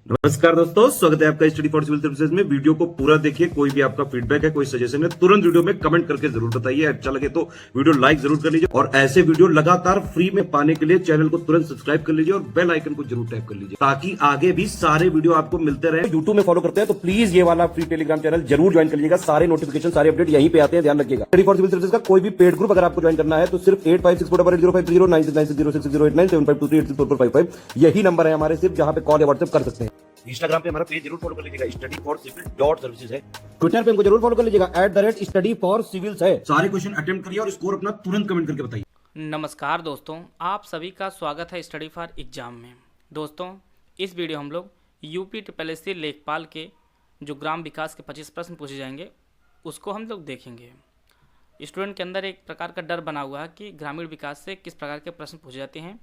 नमस्कार दोस्तों, स्वागत है आपका स्टडी फॉर सिविल सर्विसेज में। वीडियो को पूरा देखिए। कोई भी आपका फीडबैक है, कोई सजेशन है, तुरंत वीडियो में कमेंट करके जरूर बताइए। अच्छा लगे तो वीडियो लाइक जरूर कर लीजिए और ऐसे वीडियो लगातार फ्री में पाने के लिए चैनल को तुरंत सब्सक्राइब कर लीजिए और बेल आइकन को जरूर टैप कर लीजिए ताकि आगे भी सारे वीडियो आपको मिलते रहे। यूट्यूब में फॉलो करते हैं तो प्लीज ये वाला फ्री टेलीग्राम चैनल जरूर ज्वाइन कर लीजिएगा। सारे नोटिफिकेशन, सारे अपडेट यहीं पे आते हैं, ध्यान रखिएगा। स्टडी फॉर सिविल सर्विसेज का कोई भी पेड ग्रुप अगर आपको ज्वाइन करना है तो सिर्फ 856480560660897523864455 यही नंबर है हमारे, सिर्फ जहां पे कॉल या व्हाट्सएप कर सकते हैं। इंस्टाग्राम पे हमारा पेज जरूर फॉलो कर लीजिएगा, study4civil.services है। ट्विटर पे हमको जरूर फॉलो कर लीजिएगा, @study4civils है। सारे क्वेश्चन अटेम्प्ट करिए और स्कोर अपना तुरंत कमेंट करके बताइए। नमस्कार दोस्तों, आप सभी का स्वागत है स्टडी फॉर एग्जाम में। दोस्तों, इस वीडियो हम लोग यूपी ट्रिपल लेखपाल के जो ग्राम विकास के 25 प्रश्न पूछे जाएंगे उसको हम लोग देखेंगे। स्टूडेंट के अंदर एक प्रकार का डर बना हुआ है कि ग्रामीण विकास से किस प्रकार के प्रश्न पूछे जाते हैं,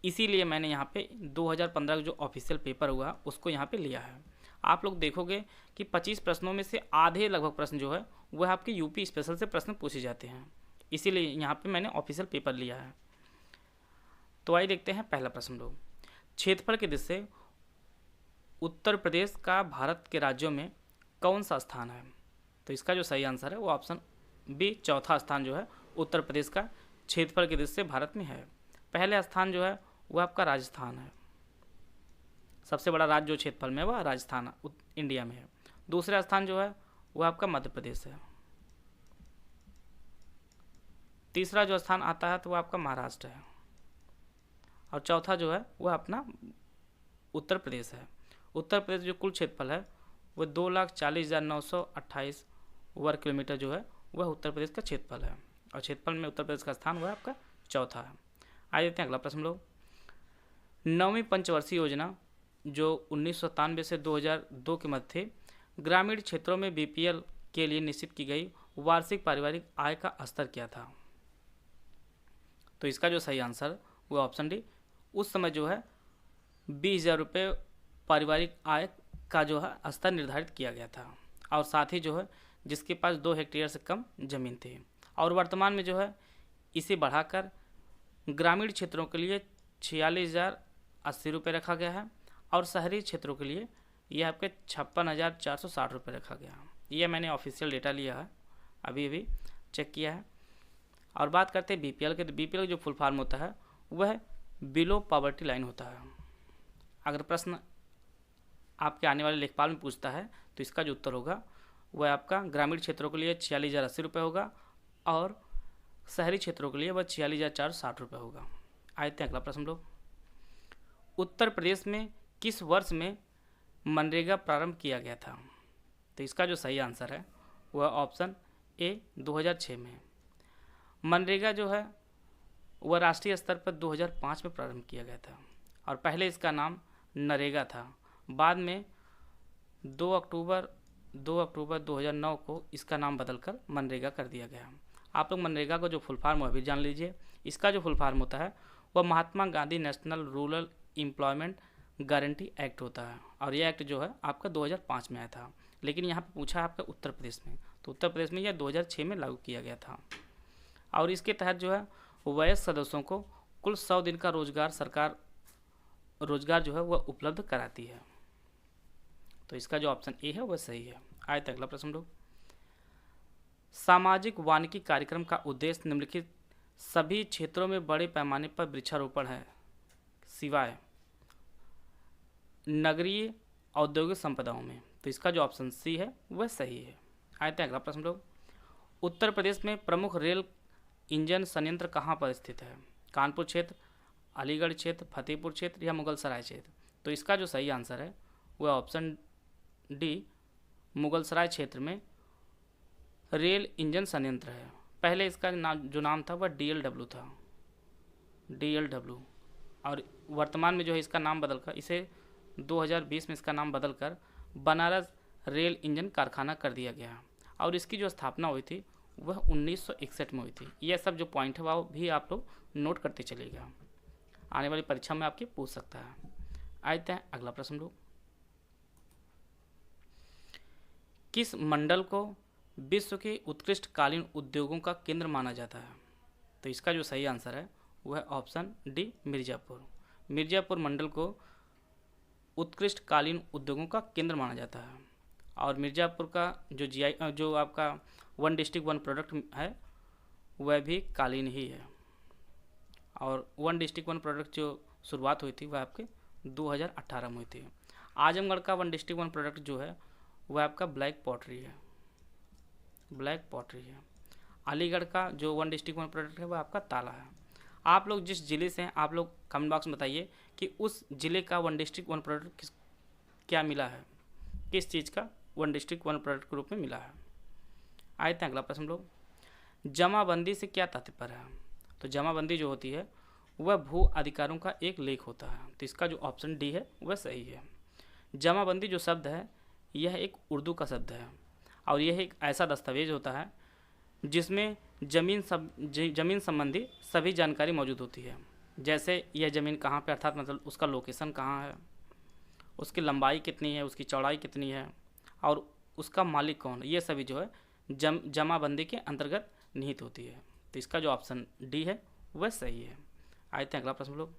इसीलिए मैंने यहाँ पे 2015 का जो ऑफिशियल पेपर हुआ उसको यहाँ पे लिया है। आप लोग देखोगे कि 25 प्रश्नों में से आधे लगभग प्रश्न जो है वह आपके यूपी स्पेशल से प्रश्न पूछे जाते हैं, इसीलिए यहाँ पे मैंने ऑफिशियल पेपर लिया है। तो आइए देखते हैं पहला प्रश्न लोग। क्षेत्रफल की दृष्टि से उत्तर प्रदेश का भारत के राज्यों में कौन सा स्थान है? तो इसका जो सही आंसर है वो ऑप्शन बी, चौथा स्थान जो है उत्तर प्रदेश का क्षेत्रफल की दृष्टि से भारत में है। पहले स्थान जो है वह आपका राजस्थान है, सबसे बड़ा राज्य जो क्षेत्रफल में वह राजस्थान इंडिया में है। दूसरा स्थान जो है वह आपका मध्य प्रदेश है। तीसरा जो स्थान आता है तो वह आपका महाराष्ट्र है और चौथा जो है वह अपना उत्तर प्रदेश है। उत्तर प्रदेश जो कुल क्षेत्रफल है वह 2,40,928 वर्ग किलोमीटर जो है वह उत्तर प्रदेश का क्षेत्रफल है और क्षेत्रफल में उत्तर प्रदेश का स्थान वह आपका चौथा है। आइए देखते हैं अगला प्रश्न लोग। 9वीं पंचवर्षीय योजना जो 1997 से 2002 के मध्य थे, ग्रामीण क्षेत्रों में बीपीएल के लिए निश्चित की गई वार्षिक पारिवारिक आय का स्तर क्या था? तो इसका जो सही आंसर वो ऑप्शन डी, उस समय जो है 20,000 रुपये पारिवारिक आय का जो है स्तर निर्धारित किया गया था और साथ ही जो है जिसके पास 2 हेक्टेयर से कम जमीन थी। और वर्तमान में जो है इसे बढ़ाकर ग्रामीण क्षेत्रों के लिए 46,080 रुपये रखा गया है और शहरी क्षेत्रों के लिए यह आपके 56,460 रुपये रखा गया है। यह मैंने ऑफिशियल डेटा लिया है, अभी चेक किया है। और बात करते हैं बीपीएल के, तो बीपीएल जो फुल फॉर्म होता है वह बिलो पॉवर्टी लाइन होता है। अगर प्रश्न आपके आने वाले लेखपाल में पूछता है तो इसका जो उत्तर होगा वह आपका ग्रामीण क्षेत्रों के लिए 46,080 रुपये होगा और शहरी क्षेत्रों के लिए वह 46,460 रुपये होगा। आते हैं अगला प्रश्न लोग। उत्तर प्रदेश में किस वर्ष में मनरेगा प्रारंभ किया गया था? तो इसका जो सही आंसर है वह ऑप्शन ए, 2006 में। मनरेगा जो है वह राष्ट्रीय स्तर पर 2005 में प्रारंभ किया गया था और पहले इसका नाम नरेगा था। बाद में 2 अक्टूबर 2009 को इसका नाम बदलकर मनरेगा कर दिया गया। आप लोग मनरेगा का जो फुल फॉर्म है अभी जान लीजिए। इसका जो फुल फॉर्म होता है वह Mahatma Gandhi national rural employment guarantee act होता है और यह एक्ट जो है आपका 2005 में आया था, लेकिन यहाँ पे पूछा है आपका उत्तर प्रदेश में, तो उत्तर प्रदेश में यह 2006 में लागू किया गया था। और इसके तहत जो है वयस्क सदस्यों को कुल 100 दिन का सरकार रोजगार जो है वह उपलब्ध कराती है। तो इसका जो ऑप्शन ए है वह सही है। आए तक अगला प्रश्न लोग। सामाजिक वानिकी कार्यक्रम का उद्देश्य निम्नलिखित सभी क्षेत्रों में बड़े पैमाने पर वृक्षारोपण है सिवाय नगरीय औद्योगिक संपदाओं में। तो इसका जो ऑप्शन सी है वह सही है। आते हैं अगला प्रश्न लोग। उत्तर प्रदेश में प्रमुख रेल इंजन संयंत्र कहाँ पर स्थित है? कानपुर क्षेत्र, अलीगढ़ क्षेत्र, फतेहपुर क्षेत्र या मुगलसराय क्षेत्र? तो इसका जो सही आंसर है वह ऑप्शन डी, मुगलसराय क्षेत्र में रेल इंजन संयंत्र है। पहले इसका नाम था वह DLW था, DLW, और वर्तमान में जो है इसका नाम बदलकर इसे 2020 में इसका नाम बदलकर बनारस रेल इंजन कारखाना कर दिया गया और इसकी जो स्थापना हुई थी वह 1961 में हुई थी। यह सब जो पॉइंट है वह भी आप लोग नोट करते चलिएगा, आने वाली परीक्षा में आपके पूछ सकता है। आते हैं अगला प्रश्न लोग। किस मंडल को विश्व के उत्कृष्ट कालीन उद्योगों का केंद्र माना जाता है? तो इसका जो सही आंसर है वह ऑप्शन डी, मिर्ज़ापुर। मिर्ज़ापुर मंडल को उत्कृष्ट कालीन उद्योगों का केंद्र माना जाता है। और मिर्ज़ापुर का जो आपका वन डिस्ट्रिक्ट वन प्रोडक्ट है वह भी कालीन ही है। और वन डिस्ट्रिक्ट वन प्रोडक्ट जो शुरुआत हुई थी वह आपके 2018 में हुई थी। आजमगढ़ का वन डिस्ट्रिक्ट वन प्रोडक्ट जो है वह आपका ब्लैक पॉटरी है, ब्लैक पॉटरी है। अलीगढ़ का जो वन डिस्ट्रिक्ट वन प्रोडक्ट है वह आपका ताला है। आप लोग जिस ज़िले से हैं आप लोग कमेंट बॉक्स में बताइए कि उस ज़िले का वन डिस्ट्रिक्ट वन प्रोडक्ट क्या मिला है, किस चीज़ का वन डिस्ट्रिक्ट वन प्रोडक्ट के रूप में मिला है। आए थे अगला प्रश्न लोग, जमाबंदी से क्या तात्पर्य है। तो जमाबंदी जो होती है वह भू अधिकारों का एक लेख होता है। तो इसका जो ऑप्शन डी है वह सही है। जमाबंदी जो शब्द है यह एक उर्दू का शब्द है और यह एक ऐसा दस्तावेज होता है जिसमें ज़मीन संबंधी सभी जानकारी मौजूद होती है। जैसे यह ज़मीन कहाँ पे, अर्थात मतलब उसका लोकेशन कहाँ है, उसकी लंबाई कितनी है, उसकी चौड़ाई कितनी है और उसका मालिक कौन है, ये सभी जो है जमाबंदी के अंतर्गत निहित होती है। तो इसका जो ऑप्शन डी है वह सही है। आए थे अगला प्रश्न लोग,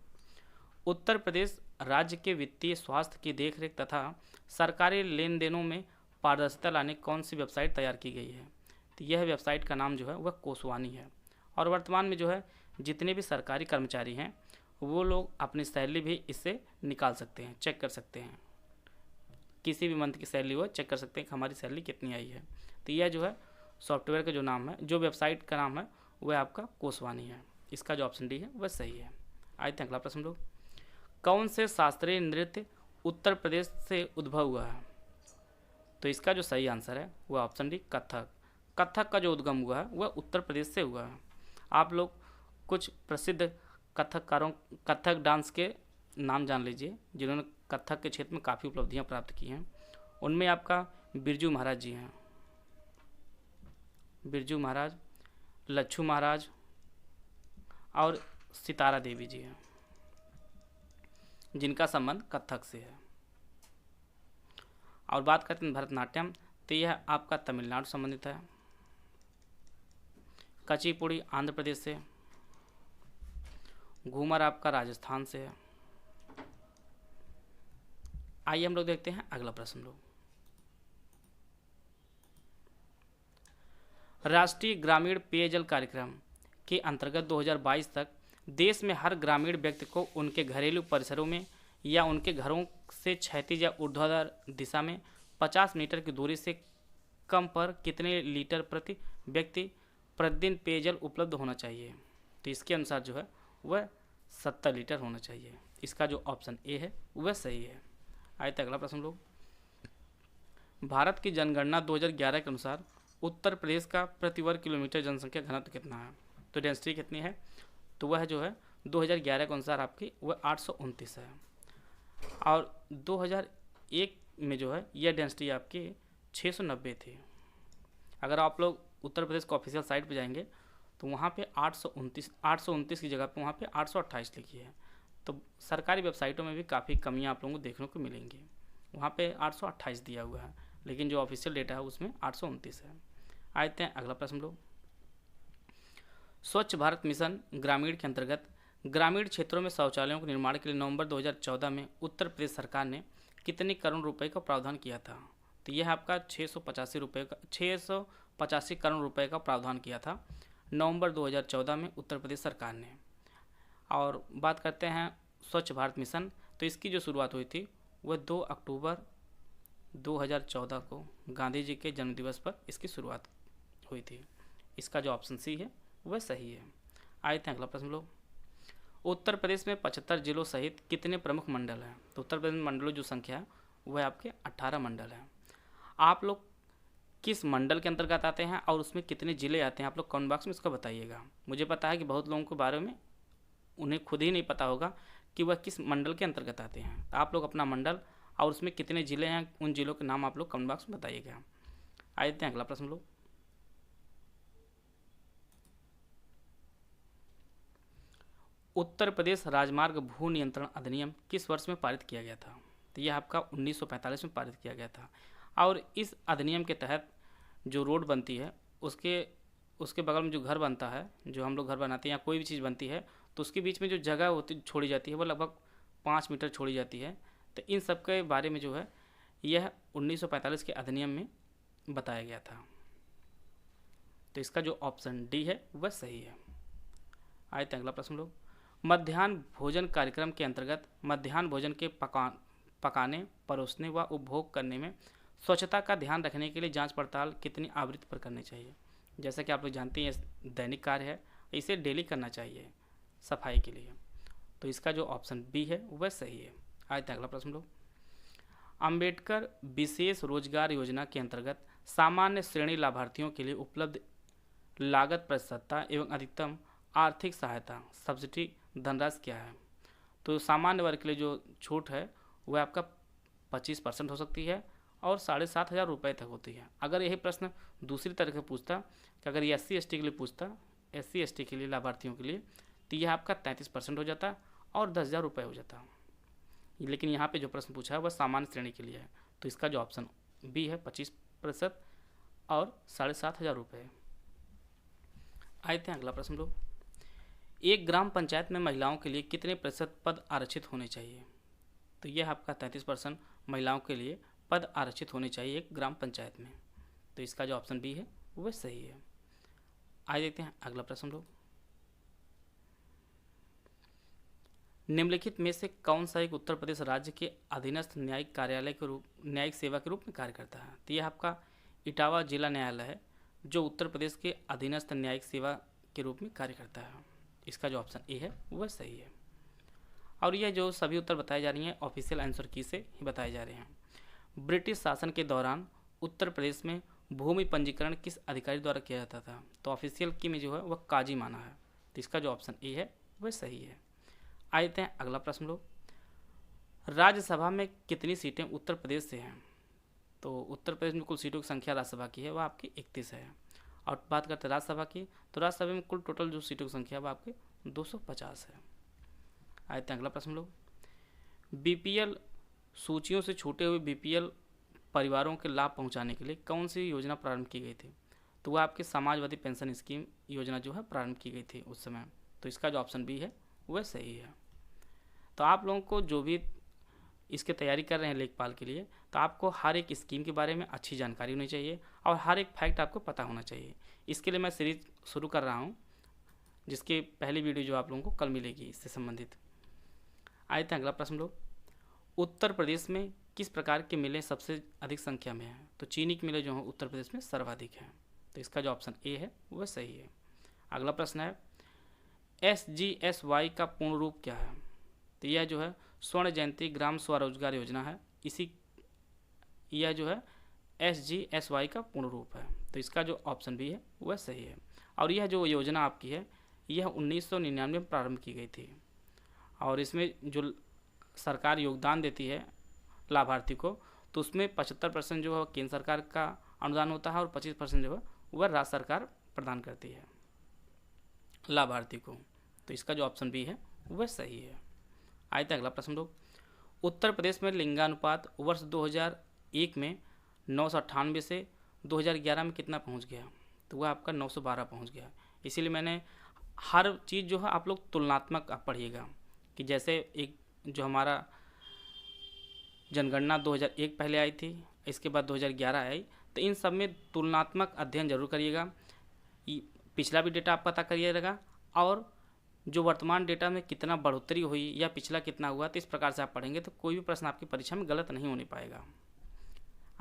उत्तर प्रदेश राज्य के वित्तीय स्वास्थ्य की देखरेख तथा सरकारी लेन देनों में पारदर्शिता लाने कौन सी वेबसाइट तैयार की गई है। तो यह वेबसाइट का नाम जो है वह कोसवानी है। और वर्तमान में जो है जितने भी सरकारी कर्मचारी हैं वो लोग अपनी सैलरी भी इससे निकाल सकते हैं, चेक कर सकते हैं। किसी भी मंथ की सैलरी वो चेक कर सकते हैं कि हमारी सैलरी कितनी आई है। तो यह जो है सॉफ्टवेयर का जो नाम है, जो वेबसाइट का नाम है वह आपका कोसवानी है। इसका जो ऑप्शन डी है वह सही है। आए थे अगला प्रश्न लोग, कौन से शास्त्रीय नृत्य उत्तर प्रदेश से उद्भव हुआ है। तो इसका जो सही आंसर है वह ऑप्शन डी कथक। कथक का जो उद्गम हुआ है वह उत्तर प्रदेश से हुआ है। आप लोग कुछ प्रसिद्ध कथक डांस के नाम जान लीजिए जिन्होंने कथक के क्षेत्र में काफ़ी उपलब्धियां प्राप्त की हैं। उनमें आपका बिरजू महाराज जी हैं, बिरजू महाराज, लच्छू महाराज और सितारा देवी जी हैं जिनका संबंध कथक से है। और बात करते हैं भरतनाट्यम, तो यह आपका तमिलनाडु संबंधित है। कचिपुड़ी आंध्र प्रदेश से, घूमर आपका राजस्थान से है। आइए हम लोग देखते हैं अगला प्रश्न लोग, राष्ट्रीय ग्रामीण पेयजल कार्यक्रम के अंतर्गत 2022 तक देश में हर ग्रामीण व्यक्ति को उनके घरेलू परिसरों में या उनके घरों से क्षैतिज या ऊर्ध्वाधर दिशा में 50 मीटर की दूरी से कम पर कितने लीटर प्रति व्यक्ति प्रतिदिन पेयजल उपलब्ध होना चाहिए। तो इसके अनुसार जो है वह 70 लीटर होना चाहिए। इसका जो ऑप्शन ए है वह सही है। आए थे अगला प्रश्न लोग, भारत की जनगणना 2011 के अनुसार उत्तर प्रदेश का प्रति वर्ग किलोमीटर जनसंख्या घनत्व कितना है। तो डेंसिटी कितनी है, तो वह जो है 2011 के अनुसार आपकी वह 829 है। और 2001 में जो है यह डेंसिटी आपकी 690 थी। अगर आप लोग उत्तर प्रदेश का ऑफिशियल साइट पे जाएंगे तो वहाँ पे 829 की जगह पे वहाँ पे 828 लिखी है। तो सरकारी वेबसाइटों में भी काफ़ी कमियाँ आप लोगों को देखने को मिलेंगी। वहाँ पे 828 दिया हुआ है, लेकिन जो ऑफिशियल डेटा है उसमें 829 है। आते हैं अगला प्रश्न लोग, स्वच्छ भारत मिशन ग्रामीण के अंतर्गत ग्रामीण क्षेत्रों में शौचालयों के निर्माण के लिए नवंबर 2014 में उत्तर प्रदेश सरकार ने कितने करोड़ रुपए का प्रावधान किया था। तो यह आपका 685 करोड़ रुपए का प्रावधान किया था नवंबर 2014 में उत्तर प्रदेश सरकार ने। और बात करते हैं स्वच्छ भारत मिशन, तो इसकी जो शुरुआत हुई थी वह 2 अक्टूबर 2014 को गांधी जी के जन्मदिवस पर इसकी शुरुआत हुई थी। इसका जो ऑप्शन सी है वह सही है। आए थे अगला प्रश्न लोग, उत्तर प्रदेश में 75 जिलों सहित कितने प्रमुख मंडल हैं। तो उत्तर प्रदेश में मंडलों जो संख्या है वह आपके 18 मंडल हैं। आप लोग किस मंडल के अंतर्गत आते हैं और उसमें कितने ज़िले आते हैं, आप लोग कमेंट बॉक्स में इसको बताइएगा। मुझे पता है कि बहुत लोगों के बारे में उन्हें खुद ही नहीं पता होगा कि वह किस मंडल के अंतर्गत आते हैं। तो आप लोग अपना मंडल और उसमें कितने ज़िले हैं उन ज़िलों के नाम आप लोग कमेंट बॉक्स में बताइएगा। आए थे अगला प्रश्न लोग, उत्तर प्रदेश राजमार्ग भू नियंत्रण अधिनियम किस वर्ष में पारित किया गया था। तो यह आपका 1945 में पारित किया गया था। और इस अधिनियम के तहत जो रोड बनती है उसके बगल में जो घर बनता है, जो हम लोग घर बनाते हैं या कोई भी चीज़ बनती है, तो उसके बीच में जो जगह होती छोड़ी जाती है वो लगभग 5 मीटर छोड़ी जाती है। तो इन सब के बारे में जो है यह 1945 के अधिनियम में बताया गया था। तो इसका जो ऑप्शन डी है वह सही है। आए थे अगला प्रश्न लोग। मध्याह्न भोजन कार्यक्रम के अंतर्गत मध्याह्न भोजन के पकाने, परोसने व उपभोग करने में स्वच्छता का ध्यान रखने के लिए जांच पड़ताल कितनी आवृत्ति पर करनी चाहिए। जैसा कि आप लोग जानते हैं ये दैनिक कार्य है, इसे डेली करना चाहिए सफाई के लिए। तो इसका जो ऑप्शन बी है वह सही है। आए थे अगला प्रश्न लोग। अंबेडकर विशेष रोजगार योजना के अंतर्गत सामान्य श्रेणी लाभार्थियों के लिए उपलब्ध लागत प्रतिशतता एवं अधिकतम आर्थिक सहायता सब्सिडी धनराशि क्या है। तो सामान्य वर्ग के लिए जो छूट है वह आपका 25% हो सकती है और 7,500 रुपये तक होती है। अगर यही प्रश्न दूसरी तरह से पूछता कि अगर ये SC ST के लिए पूछता, SC ST के लिए लाभार्थियों के लिए, तो यह आपका 33% हो जाता और 10,000 रुपये हो जाता। लेकिन यहाँ पे जो प्रश्न पूछा है वह सामान्य श्रेणी के लिए है। तो इसका जो ऑप्शन बी है 25% और 7,500 रुपये। आए थे अगला प्रश्न लोग। एक ग्राम पंचायत में महिलाओं के लिए कितने प्रतिशत पद आरक्षित होने चाहिए। तो यह आपका 33% महिलाओं के लिए पद आरक्षित होने चाहिए एक ग्राम पंचायत में। तो इसका जो ऑप्शन बी है वह सही है। आइए देखते हैं अगला प्रश्न लोग। निम्नलिखित में से कौन सा एक उत्तर प्रदेश राज्य के अधीनस्थ न्यायिक कार्यालय के रूप न्यायिक सेवा के रूप में कार्य करता है। तो यह आपका इटावा जिला न्यायालय है जो उत्तर प्रदेश के अधीनस्थ न्यायिक सेवा के रूप में कार्य करता है। इसका जो ऑप्शन ए है वह सही है। और यह जो सभी उत्तर बताए जा रही हैं ऑफिशियल आंसर की से ही बताए जा रहे हैं। ब्रिटिश शासन के दौरान उत्तर प्रदेश में भूमि पंजीकरण किस अधिकारी द्वारा किया जाता था। तो ऑफिशियल की में जो है वह काजी माना है। तो इसका जो ऑप्शन ए है वह सही है। आए थे अगला प्रश्न लोग। राज्यसभा में कितनी सीटें उत्तर प्रदेश से हैं। तो उत्तर प्रदेश में कुल सीटों की संख्या राज्यसभा की है वह आपकी 31 है। और बात करते हैं राज्यसभा की, तो राज्यसभा में कुल टोटल जो सीटों की संख्या वह आपके 250 है। आए थे अगला प्रश्न लोग। BPL सूचियों से छूटे हुए BPL परिवारों के लाभ पहुंचाने के लिए कौन सी योजना प्रारंभ की गई थी। तो वह आपकी समाजवादी पेंशन स्कीम योजना जो है प्रारंभ की गई थी उस समय। तो इसका जो ऑप्शन बी है वह सही है। तो आप लोगों को जो भी इसकी तैयारी कर रहे हैं लेखपाल के लिए, तो आपको हर एक स्कीम के बारे में अच्छी जानकारी होनी चाहिए और हर एक फैक्ट आपको पता होना चाहिए। इसके लिए मैं सीरीज शुरू कर रहा हूँ जिसकी पहली वीडियो जो आप लोगों को कल मिलेगी इससे संबंधित। आए थे अगला प्रश्न लोग। उत्तर प्रदेश में किस प्रकार के मिलें सबसे अधिक संख्या में हैं। तो चीनी की मिलें जो हैं उत्तर प्रदेश में सर्वाधिक हैं। तो इसका जो ऑप्शन ए है वह सही है। अगला प्रश्न है SGSY का पूर्ण रूप क्या है। तो यह जो है स्वर्ण जयंती ग्राम स्वरोजगार योजना है। यह जो है SGSY का पूर्ण रूप है। तो इसका जो ऑप्शन बी है वह सही है। और यह जो योजना आपकी है यह 1999 में प्रारंभ की गई थी और इसमें जो सरकार योगदान देती है लाभार्थी को, तो उसमें 75% जो है केंद्र सरकार का अनुदान होता है और 25% जो है वह राज्य सरकार प्रदान करती है लाभार्थी को। तो इसका जो ऑप्शन बी है वह सही है। आए थे अगला प्रश्न लोग। उत्तर प्रदेश में लिंगानुपात वर्ष 2001 में 998 से 2011 में कितना पहुंच गया। तो वह आपका 912 पहुंच गया। इसीलिए मैंने हर चीज़ जो है आप लोग तुलनात्मक आप पढ़िएगा कि जैसे एक जो हमारा जनगणना 2001 पहले आई थी, इसके बाद 2011 आई, तो इन सब में तुलनात्मक अध्ययन जरूर करिएगा। पिछला भी डेटा आप पता करिएगा और जो वर्तमान डेटा में कितना बढ़ोतरी हुई या पिछला कितना हुआ, तो इस प्रकार से आप पढ़ेंगे तो कोई भी प्रश्न आपकी परीक्षा में गलत नहीं होने पाएगा।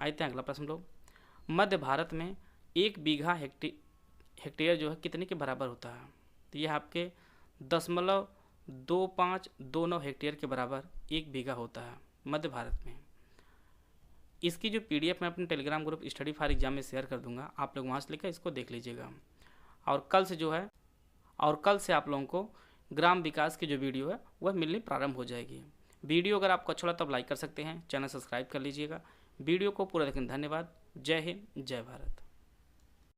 आए थे अगला प्रश्न लोग। मध्य भारत में 1 बीघा हेक्टेयर जो है कितने के बराबर होता है। तो यह आपके 0.2529 हेक्टेयर के बराबर 1 बीघा होता है मध्य भारत में। इसकी जो PDF मैं अपने Telegram group study for exam में शेयर कर दूंगा, आप लोग वहाँ से लेकर इसको देख लीजिएगा। और कल से आप लोगों को ग्राम विकास की जो वीडियो है वह मिलनी प्रारंभ हो जाएगी। वीडियो अगर आपको अच्छा लगा तो लाइक कर सकते हैं, चैनल सब्सक्राइब कर लीजिएगा। वीडियो को पूरा देखने धन्यवाद। जय हिंद, जय भारत।